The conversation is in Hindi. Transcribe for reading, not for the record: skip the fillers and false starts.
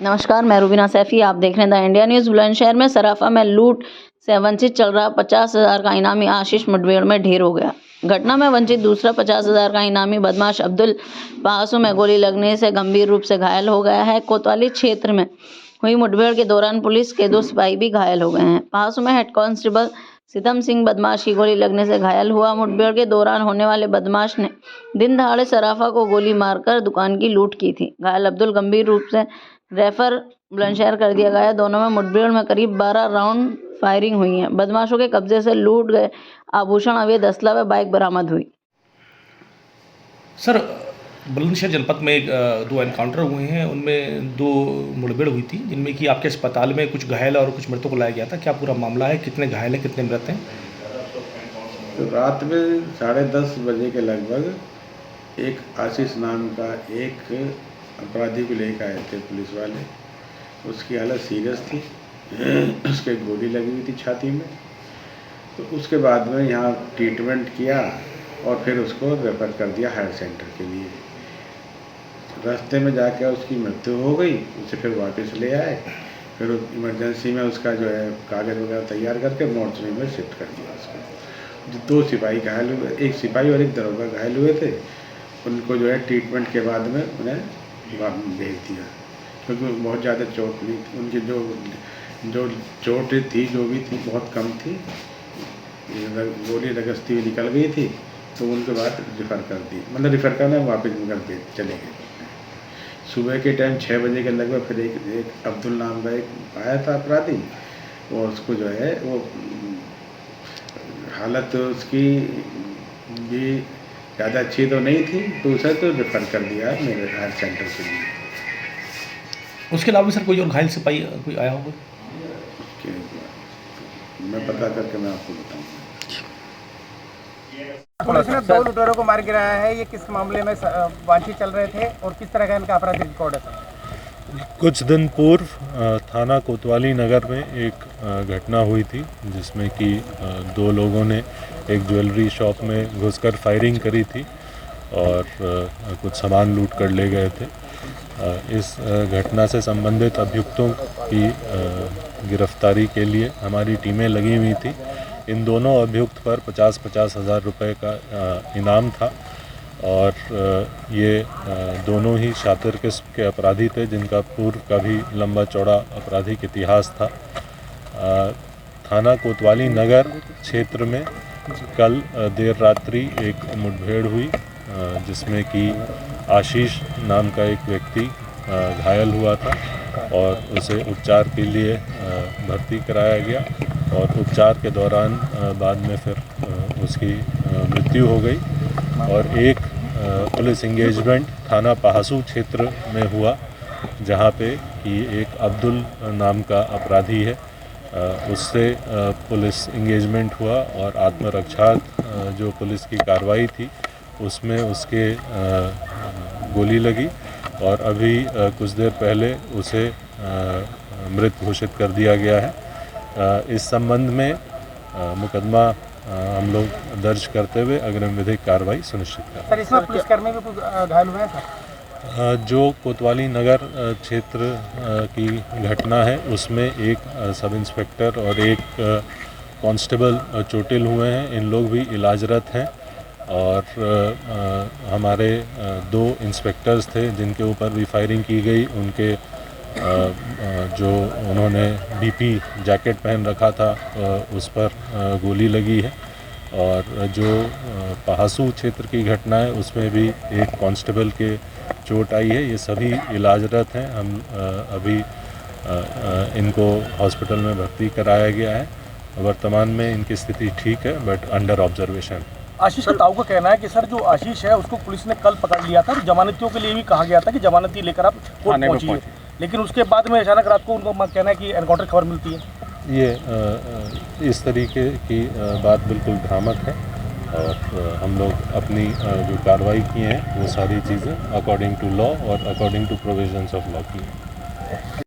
नमस्कार, मैं रूबीना सैफी। आप देख रहे हैं द इंडिया न्यूज़। बुलंदशहर में सराफा में लूट से वंचित चल रहा 50,000 का इनामी आशीष मुठभेड़ में ढेर हो गया। घटना में वंचित दूसरा 50,000 का इनामी बदमाश अब्दुल पासू में गोली लगने से गंभीर रूप से घायल हो गया है। कोतवाली क्षेत्र में हुई मुठभेड़ के दौरान पुलिस के 2 सिपाही भी घायल हो गए हैं। पासू में हेड कांस्टेबल सितम सिंह बदमाश की गोली लगने से घायल हुआ। मुठभेड़ के दौरान होने वाले बदमाश ने दिन दहाड़े सराफा को गोली मारकर दुकान की लूट की थी। घायल अब्दुल गंभीर रूप से रेफर बुलंदशहर कर दिया गया है। दोनों में मुठभेड़ में करीब 12 राउंड फायरिंग हुई है। बदमाशों के कब्जे से लूट गए आभूषण, अवैध असला व बाइक बरामद हुई। सर, बुलंदशहर जनपद में 2 एनकाउंटर हुए हैं, उनमें 2 मुठभेड़ हुई थी, जिनमें कि आपके अस्पताल में कुछ घायल और कुछ मृतकों को लाया गया था। क्या पूरा मामला है? कितने घायल हैं, कितने मृत हैं? तो रात में 10:30 बजे के लगभग एक आशीष नाम का एक अपराधी को लेकर आए थे पुलिस वाले। उसकी हालत सीरियस थी, उसके गोली लगी हुई थी छाती में। तो उसके बाद में यहाँ ट्रीटमेंट किया और फिर उसको रेफर कर दिया हायर सेंटर के लिए। रास्ते में जाकर उसकी मृत्यु हो गई। उसे फिर वापस ले आए, फिर इमरजेंसी में उसका जो है कागज़ वगैरह तैयार करके मोर्चरी में शिफ्ट कर दिया उसको। 2 सिपाही घायल हुए, एक सिपाही और एक दरोगा घायल हुए थे। उनको जो है ट्रीटमेंट के बाद में उन्हें भेज दिया, क्योंकि बहुत ज़्यादा चोट नहीं थी। उनकी जो चोट थी, जो भी थी, बहुत कम थी। गोली लगस्ती हुई निकल गई थी, तो उनके बाद रिफ़र कर दी, मतलब रिफ़र करना वापस घर पे चले गए। सुबह के टाइम 6 बजे के लगभग फिर एक अब्दुल नाम का एक आया था अपराधी, और उसको जो है वो हालत उसकी भी ज़्यादा अच्छी तो नहीं थी, तो उसे तो रेफर कर दिया मेरे हायर सेंटर के लिए। उसके अलावा सर कोई और घायल सिपाही कोई आया होगा? मैं पता करके मैं आपको बताऊँगा। पुलिस ने 2 लुटेरों को मार गिराया है। ये किस मामले में वांछित चल रहे थे और किस तरह का इनका आपराधिक रिकॉर्ड है सर? कुछ दिन पूर्व थाना कोतवाली नगर में एक घटना हुई थी, जिसमें कि 2 लोगों ने एक ज्वेलरी शॉप में घुसकर फायरिंग करी थी और कुछ सामान लूट कर ले गए थे। इस घटना से संबंधित अभियुक्तों की गिरफ्तारी के लिए हमारी टीमें लगी हुई थी। इन दोनों अभियुक्त पर 50-50 हज़ार रुपये का इनाम था और ये दोनों ही शातिर किस्म के अपराधी थे, जिनका पूर्व का भी लंबा चौड़ा आपराधिक इतिहास था। थाना कोतवाली नगर क्षेत्र में कल देर रात्रि एक मुठभेड़ हुई, जिसमें कि आशीष नाम का एक व्यक्ति घायल हुआ था और उसे उपचार के लिए भर्ती कराया गया और उपचार के दौरान बाद में फिर उसकी मृत्यु हो गई। और एक पुलिस इंगेजमेंट थाना पहासू क्षेत्र में हुआ, जहाँ पे कि एक अब्दुल नाम का अपराधी है, उससे पुलिस इंगेजमेंट हुआ और आत्मरक्षा जो पुलिस की कार्रवाई थी उसमें उसके गोली लगी और अभी कुछ देर पहले उसे मृत घोषित कर दिया गया है। इस संबंध में मुकदमा हम लोग दर्ज करते हुए अग्रिम विधिक कार्रवाई सुनिश्चित कर रहे हैं। सर, इसमें पुलिसकर्मी भी कुछ घायल हुए हैं सर? जो कोतवाली नगर क्षेत्र की घटना है, उसमें एक सब इंस्पेक्टर और एक कांस्टेबल चोटिल हुए हैं। इन लोग भी इलाजरत हैं और हमारे 2 इंस्पेक्टर्स थे जिनके ऊपर भी फायरिंग की गई। उनके जो उन्होंने बीपी जैकेट पहन रखा था उस पर गोली लगी है। और जो पहासू क्षेत्र की घटना है, उसमें भी एक कांस्टेबल के चोट आई है। ये सभी इलाजरत हैं। हम अभी इनको हॉस्पिटल में भर्ती कराया गया है। वर्तमान में इनकी स्थिति ठीक है, बट अंडर ऑब्जर्वेशन। आशीष का ताऊ का कहना है कि सर जो आशीष है उसको पुलिस ने कल पकड़ लिया था और जमानतियों के लिए भी कहा गया था कि जमानती लेकर आप कोर्ट पहुंचिए, लेकिन उसके बाद में अचानक रात को उनको कहना है कि एनकाउंटर खबर मिलती है। ये इस तरीके की बात बिल्कुल भ्रामक है और हम लोग अपनी जो कार्रवाई की हैं वो सारी चीज़ें अकॉर्डिंग टू लॉ और according to provisions of law की हैं।